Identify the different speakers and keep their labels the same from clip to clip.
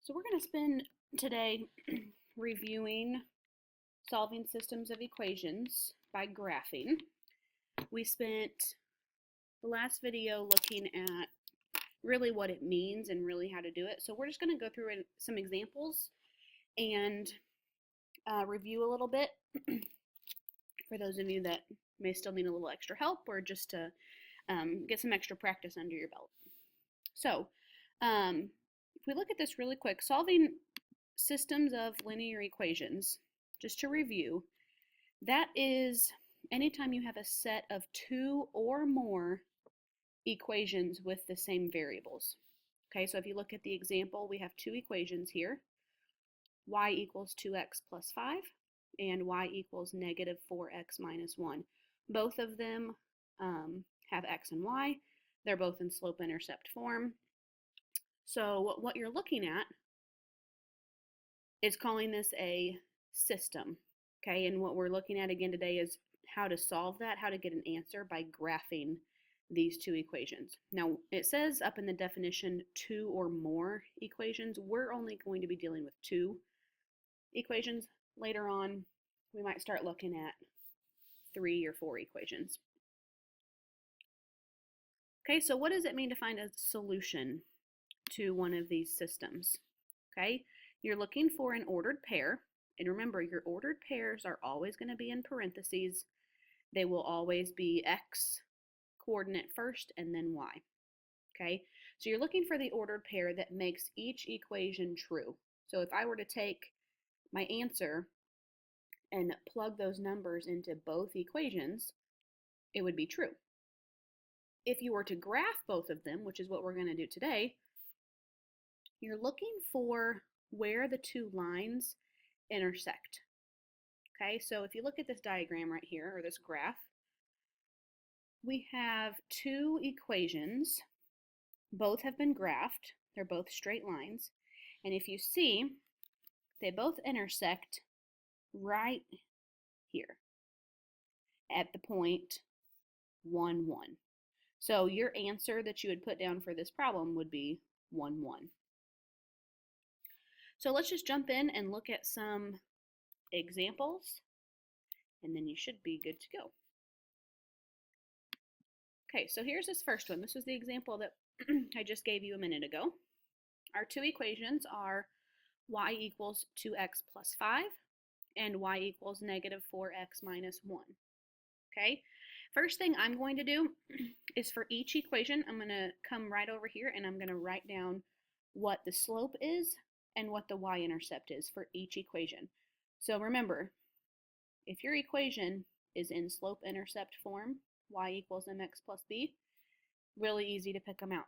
Speaker 1: So we're going to spend today reviewing solving systems of equations by graphing. We spent the last video looking at really what it means and really how to do it. So we're just going to go through some examples and review a little bit for those of you that may still need a little extra help or just to get some extra practice under your belt. So if we look at this really quick, solving systems of linear equations, just to review, that is anytime you have a set of two or more equations with the same variables. Okay, so if you look at the example, we have two equations here. Y equals 2x plus 5 and y equals negative 4x minus 1. Both of them have x and y. They're both in slope-intercept form. So what you're looking at is calling this a system, okay? And what we're looking at again today is how to solve that, how to get an answer by graphing these two equations. Now, it says up in the definition two or more equations. We're only going to be dealing with two equations. Later on, we might start looking at 3 or 4 equations. Okay, so what does it mean to find a solution to one of these systems? Okay, you're looking for an ordered pair, and remember, your ordered pairs are always going to be in parentheses. They will always be x coordinate first and then y. Okay, so you're looking for the ordered pair that makes each equation true. So if I were to take my answer and plug those numbers into both equations, it would be true. If you were to graph both of them, which is what we're going to do today, you're looking for where the two lines intersect. Okay, so if you look at this diagram right here, or this graph, we have two equations. Both have been graphed. They're both straight lines. And if you see, they both intersect right here at the point 1, 1. So your answer that you would put down for this problem would be 1, 1. So let's just jump in and look at some examples, and then you should be good to go. Okay, so here's this first one. This was the example that I just gave you a minute ago. Our two equations are y equals 2x plus 5 and y equals negative 4x minus 1. Okay, first thing I'm going to do is for each equation, I'm going to come right over here and I'm going to write down what the slope is and what the y-intercept is for each equation. So remember, if your equation is in slope-intercept form, y equals mx plus b, really easy to pick them out.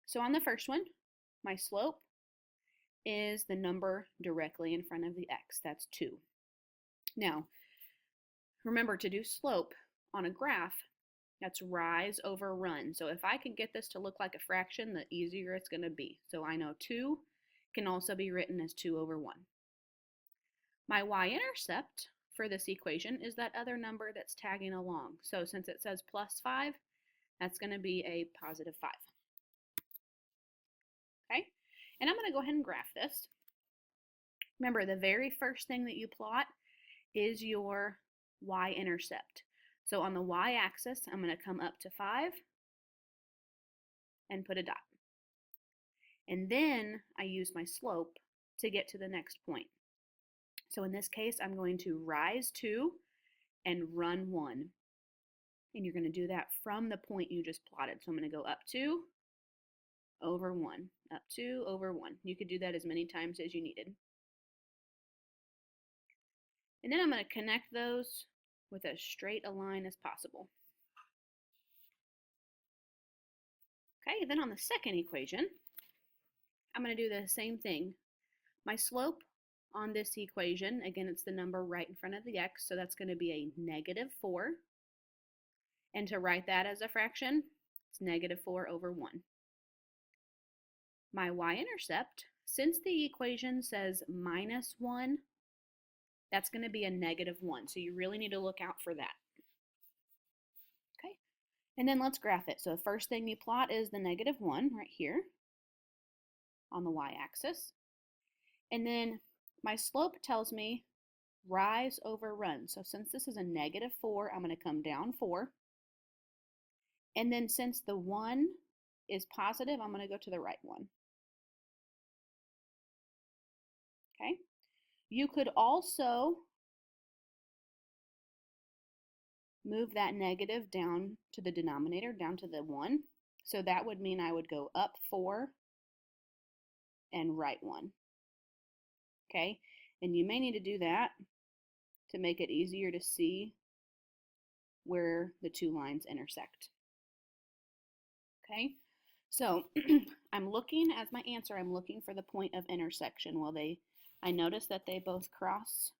Speaker 1: So on the first one, my slope is the number directly in front of the x, that's 2. Now, remember to do slope on a graph, that's rise over run. So if I can get this to look like a fraction, the easier it's going to be. So I know 2 can also be written as 2 over 1. My y-intercept for this equation is that other number that's tagging along. So since it says plus 5, that's going to be a positive 5. Okay, and I'm going to go ahead and graph this. Remember, the very first thing that you plot is your y-intercept. So on the y-axis, I'm going to come up to 5 and put a dot. And then I use my slope to get to the next point. So in this case, I'm going to rise 2 and run 1. And you're going to do that from the point you just plotted. So I'm going to go up 2 over 1, up 2 over 1. You could do that as many times as you needed. And then I'm going to connect those with as straight a line as possible. Okay, then on the second equation, I'm going to do the same thing. My slope on this equation, again, it's the number right in front of the x, so that's going to be a negative 4. And to write that as a fraction, it's negative 4 over 1. My y-intercept, since the equation says minus 1, that's going to be a negative 1, so you really need to look out for that. Okay, and then let's graph it. So the first thing you plot is the negative 1 right here on the y-axis. And then my slope tells me rise over run. So since this is a -4, I'm going to come down 4. And then since the 1 is positive, I'm going to go to the right 1. Okay. You could also move that negative down to the denominator, down to the 1. So that would mean I would go up 4 and right 1. Okay. And you may need to do that to make it easier to see where the two lines intersect. Okay, so I'm looking, as my answer, I'm looking for the point of intersection. Well, I notice that they both cross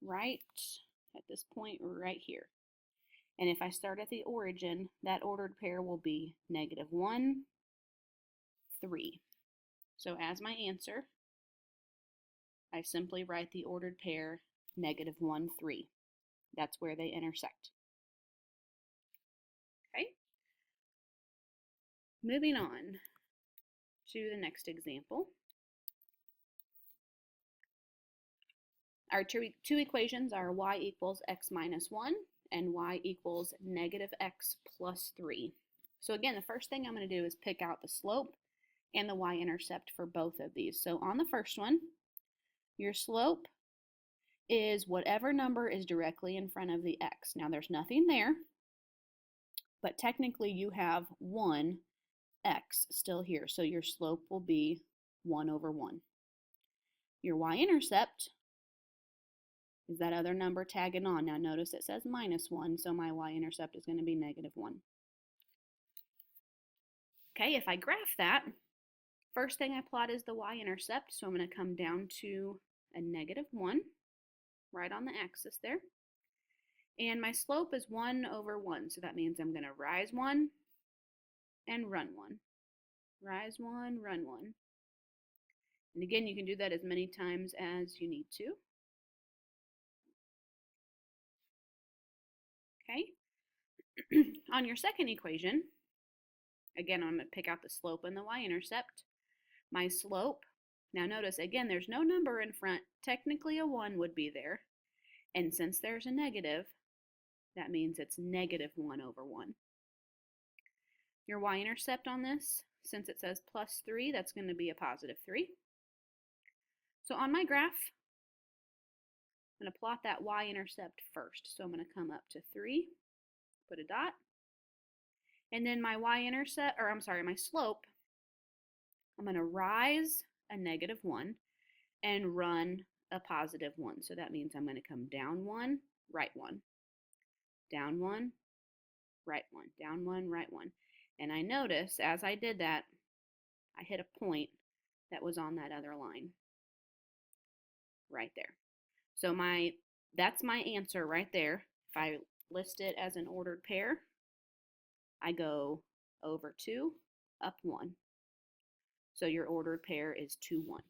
Speaker 1: right at this point right here. And if I start at the origin, that ordered pair will be -1, 3. So as my answer, I simply write the ordered pair -1, 3. That's where they intersect. Okay, moving on to the next example. Our two equations are y equals x minus 1 and y equals -x plus 3. So again, the first thing I'm going to do is pick out the slope and the y-intercept for both of these. So on the first one, your slope is whatever number is directly in front of the x. Now there's nothing there, but technically you have 1 x still here. So your slope will be 1 over 1. Your y-intercept is that other number tagging on. Now notice it says -1, so my y-intercept is going to be -1. Okay, if I graph that, first thing I plot is the y-intercept, so I'm going to come down to a -1 right on the axis there. And my slope is 1 over 1, so that means I'm going to rise 1 and run 1. Rise 1, run 1. And again, you can do that as many times as you need to. Okay. On your second equation, again, I'm going to pick out the slope and the y-intercept. My slope, now notice, again, there's no number in front. Technically, a 1 would be there. And since there's a negative, that means it's -1 over 1. Your y-intercept on this, since it says +3, that's going to be a +3. So on my graph, I'm going to plot that y-intercept first. So I'm going to come up to 3, put a dot, and then my y-intercept, or I'm sorry, my slope, I'm going to rise a -1 and run a +1. So that means I'm going to come down 1, right 1, down 1, right 1, down 1, right 1. And I notice as I did that, I hit a point that was on that other line right there. So that's my answer right there. If I list it as an ordered pair, I go over 2, up 1. So your ordered pair is 2, 1.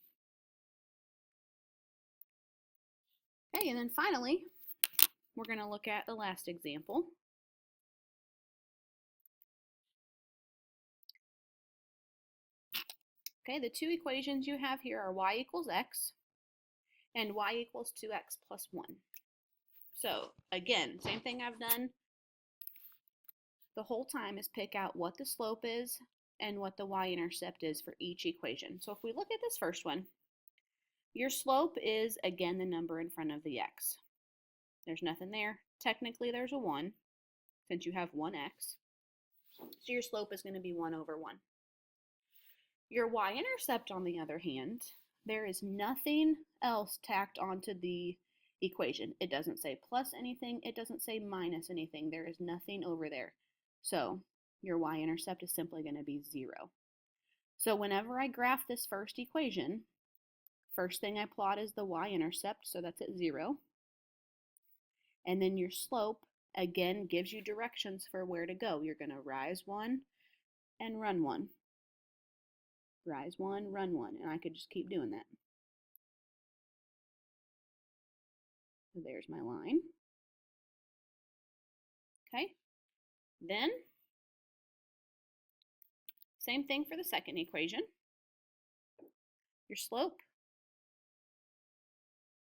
Speaker 1: Okay, and then finally, we're going to look at the last example. Okay, the two equations you have here are y equals x and y equals 2x plus 1. So again, same thing I've done the whole time is pick out what the slope is and what the y-intercept is for each equation. So if we look at this first one, your slope is, again, the number in front of the x. There's nothing there. Technically, there's a 1, since you have 1x. So your slope is going to be 1 over 1. Your y-intercept, on the other hand, there is nothing else tacked onto the equation. It doesn't say plus anything. It doesn't say minus anything. There is nothing over there. So your y-intercept is simply going to be 0. So whenever I graph this first equation, first thing I plot is the y-intercept, so that's at 0. And then your slope, again, gives you directions for where to go. You're going to rise 1 and run 1. Rise 1, run 1. And I could just keep doing that. So there's my line. Okay. Then, Same thing for the second equation. Your slope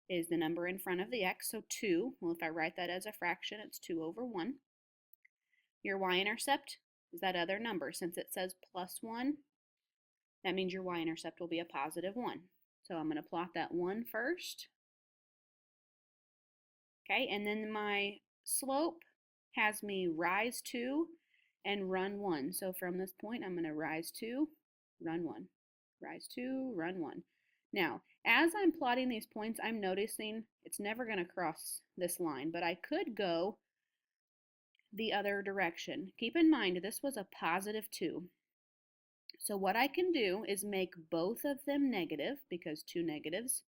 Speaker 1: is the number in front of the x, so 2. Well, if I write that as a fraction, it's 2 over 1. Your y-intercept is that other number. Since it says plus 1, that means your y-intercept will be a positive 1. So I'm going to plot that 1 first. Okay, and then my slope has me rise 2 and run 1. So from this point, I'm going to rise 2, run 1. Rise 2, run 1. Now, as I'm plotting these points, I'm noticing it's never going to cross this line, but I could go the other direction. Keep in mind, this was a positive 2. So what I can do is make both of them negative, because 2 negatives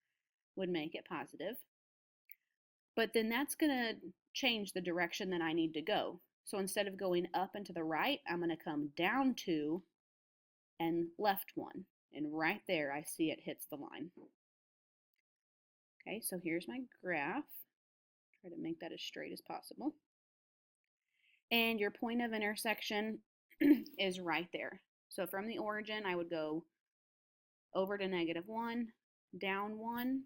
Speaker 1: would make it positive. But then that's going to change the direction that I need to go. So instead of going up and to the right, I'm going to come down 2 and left 1. And right there, I see it hits the line. Okay, so here's my graph. Try to make that as straight as possible. And your point of intersection is right there. So from the origin, I would go over to -1, down 1.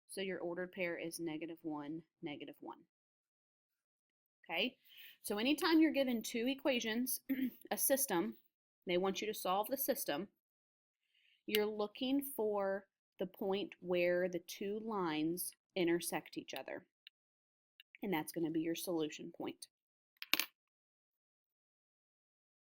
Speaker 1: So your ordered pair is -1, -1. Okay, so anytime you're given two equations, a system, they want you to solve the system, you're looking for the point where the two lines intersect each other. And that's going to be your solution point.